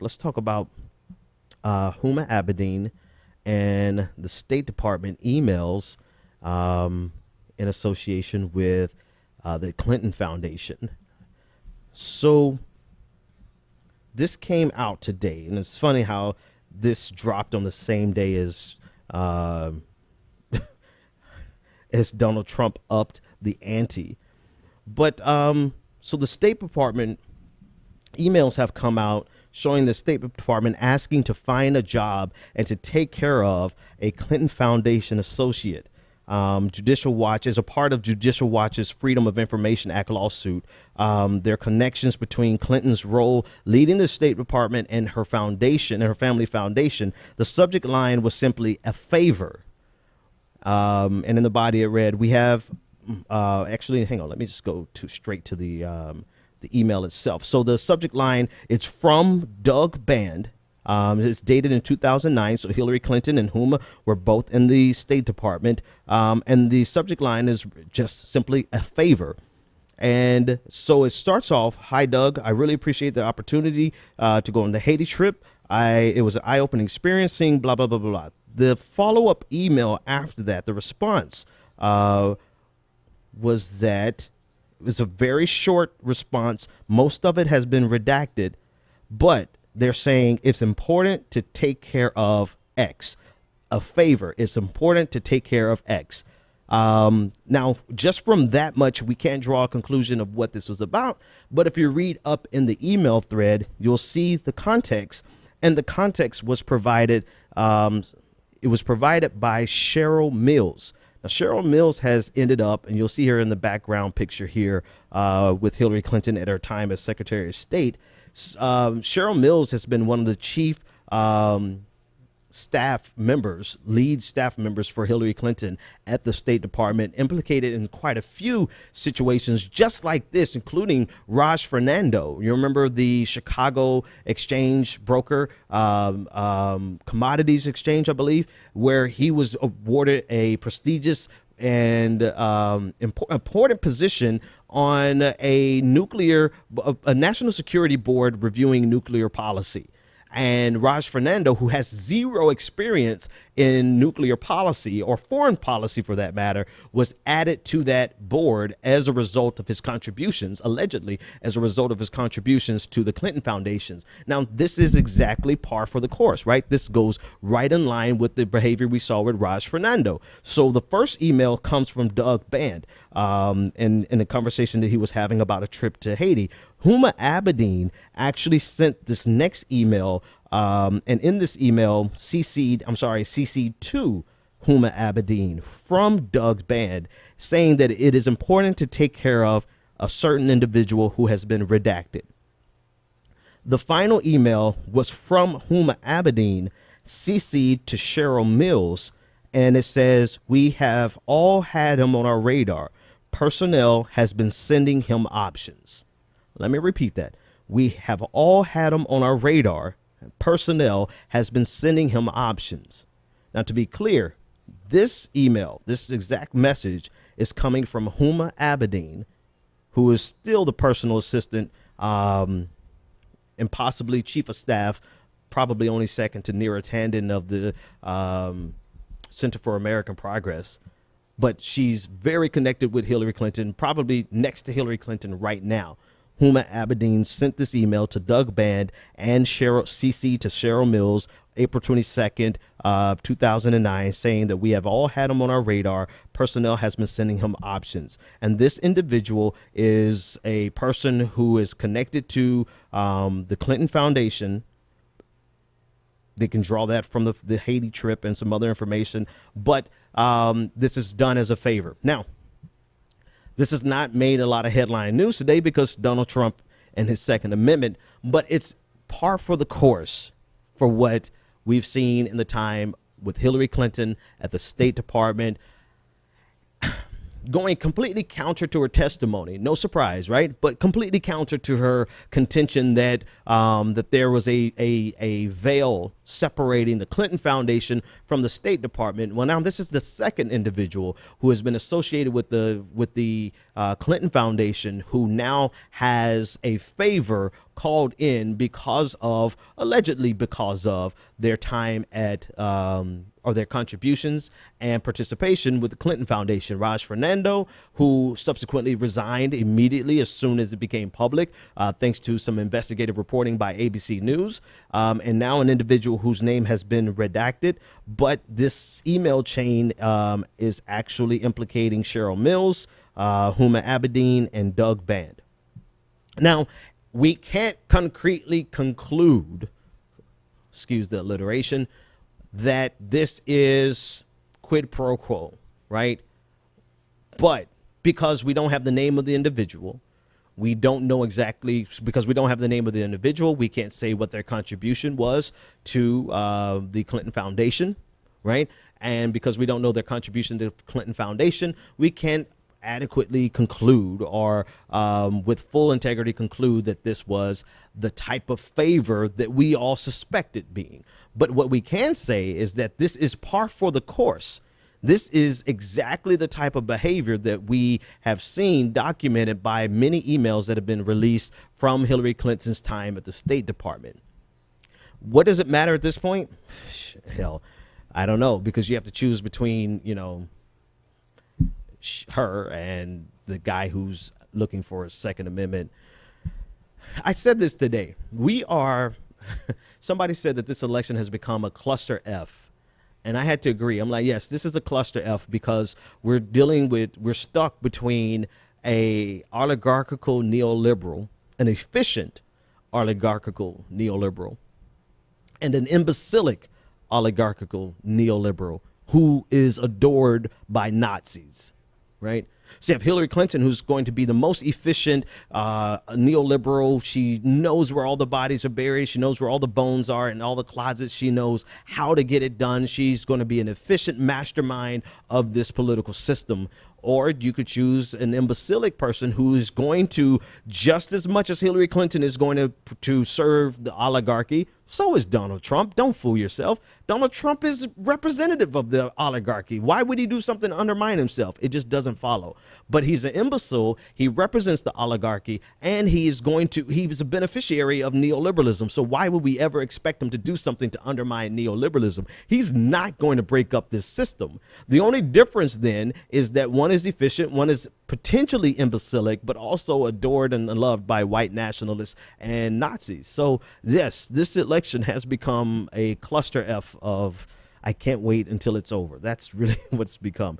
Let's talk about Huma Abedin and the State Department emails in association with the Clinton Foundation. So this came out today, and it's funny how this dropped on the same day as as Donald Trump upped the ante. But so the State Department emails have come out showing the State Department asking to find a job and to take care of a Clinton Foundation associate. Judicial Watch is a part of Judicial Watch's Freedom of Information Act lawsuit. There are connections between Clinton's role leading the State Department and her foundation and her family foundation. The subject line was simply a favor. And in the body it read, we have actually, hang on, let me just go straight to the email itself. So the subject line, it's from Doug Band. It's dated in 2009. So Hillary Clinton and Huma were both in the State Department. And the subject line is just simply a favor. And so it starts off, hi, Doug. I really appreciate the opportunity to go on the Haiti trip. It was an eye-opening experience, seeing blah, blah, blah, blah, blah. The follow-up email after that, the response was that it was a very short response. Most of it has been redacted, but they're saying it's important to take care of X. A favor. It's important to take care of X. Now, just from that much, we can't draw a conclusion of what this was about. But if you read up in the email thread, you'll see the context. And the context was provided. It was provided by Cheryl Mills. Now, Cheryl Mills has ended up, and you'll see her in the background picture here with Hillary Clinton at her time as Secretary of State. Cheryl Mills has been one of the chief staff members, lead staff members for Hillary Clinton at the State Department, implicated in quite a few situations just like this, including Raj Fernando. You remember the Chicago exchange broker, commodities exchange, I believe, where he was awarded a prestigious and important position on a national security board reviewing nuclear policy. And Raj Fernando, who has zero experience in nuclear policy or foreign policy for that matter, was added to that board as a result of his contributions, allegedly as a result of his contributions to the Clinton Foundations. Now, this is exactly par for the course, right? This goes right in line with the behavior we saw with Raj Fernando. So the first email comes from Doug Band in a conversation that he was having about a trip to Haiti. Huma actually sent this next email, and in this email, CC'd to Huma Abedin from Doug's Band, saying that it is important to take care of a certain individual who has been redacted. The final email was from Huma Abedin, CC'd to Cheryl Mills, and it says, we have all had him on our radar. Personnel has been sending him options. Let me repeat that. We have all had him on our radar. Personnel has been sending him options. Now, to be clear, this email, this exact message is coming from Huma Abedin, who is still the personal assistant and possibly chief of staff, probably only second to Neera Tanden of the Center for American Progress. But she's very connected with Hillary Clinton, probably next to Hillary Clinton right now. Huma Abedin sent this email to Doug Band and CC to Cheryl Mills, April 22nd, 2009, saying that we have all had him on our radar. Personnel has been sending him options. And this individual is a person who is connected to the Clinton Foundation. They can draw that from the Haiti trip and some other information. But this is done as a favor. Now, this has not made a lot of headline news today because Donald Trump and his Second Amendment, but it's par for the course for what we've seen in the time with Hillary Clinton at the State Department, going completely counter to her testimony. No surprise, right? But completely counter to her contention that that there was a veil separating the Clinton Foundation from the State Department. Well, now this is the second individual who has been associated with the Clinton Foundation who now has a favor called in allegedly because of their time at or their contributions and participation with the Clinton Foundation. Raj Fernando, who subsequently resigned immediately as soon as it became public, thanks to some investigative reporting by ABC News, and now an individual whose name has been redacted. But this email chain is actually implicating Cheryl Mills, Huma Abedin, and Doug Band. Now, we can't concretely conclude, excuse the alliteration, that this is quid pro quo, right? But because we don't have the name of the individual, we don't know exactly, because we don't have the name of the individual, we can't say what their contribution was to the Clinton Foundation, right? And because we don't know their contribution to the Clinton Foundation, we can't adequately conclude or with full integrity conclude that this was the type of favor that we all suspect it being. But what we can say is that this is par for the course. This is exactly the type of behavior that we have seen documented by many emails that have been released from Hillary Clinton's time at the State Department. What does it matter at this point? Hell, I don't know, because you have to choose between, you know, her and the guy who's looking for a Second Amendment. I said this today. Somebody said that this election has become a cluster F. And I had to agree. I'm like, yes, this is a cluster F because we're stuck between a oligarchical neoliberal, an efficient oligarchical neoliberal, and an imbecilic oligarchical neoliberal who is adored by Nazis. Right. So you have Hillary Clinton, who's going to be the most efficient neoliberal. She knows where all the bodies are buried. She knows where all the bones are in all the closets. She knows how to get it done. She's going to be an efficient mastermind of this political system. Or you could choose an imbecilic person who is going to, just as much as Hillary Clinton is going to serve the oligarchy, so is Donald Trump. Don't fool yourself. Donald Trump is representative of the oligarchy. Why would he do something to undermine himself? It just doesn't follow. But he's an imbecile. He represents the oligarchy, and he's a beneficiary of neoliberalism. So why would we ever expect him to do something to undermine neoliberalism? He's not going to break up this system. The only difference then is that one is efficient, one is potentially imbecilic, but also adored and loved by white nationalists and Nazis. So yes, this election has become a cluster F of I can't wait until it's over. That's really what it's become.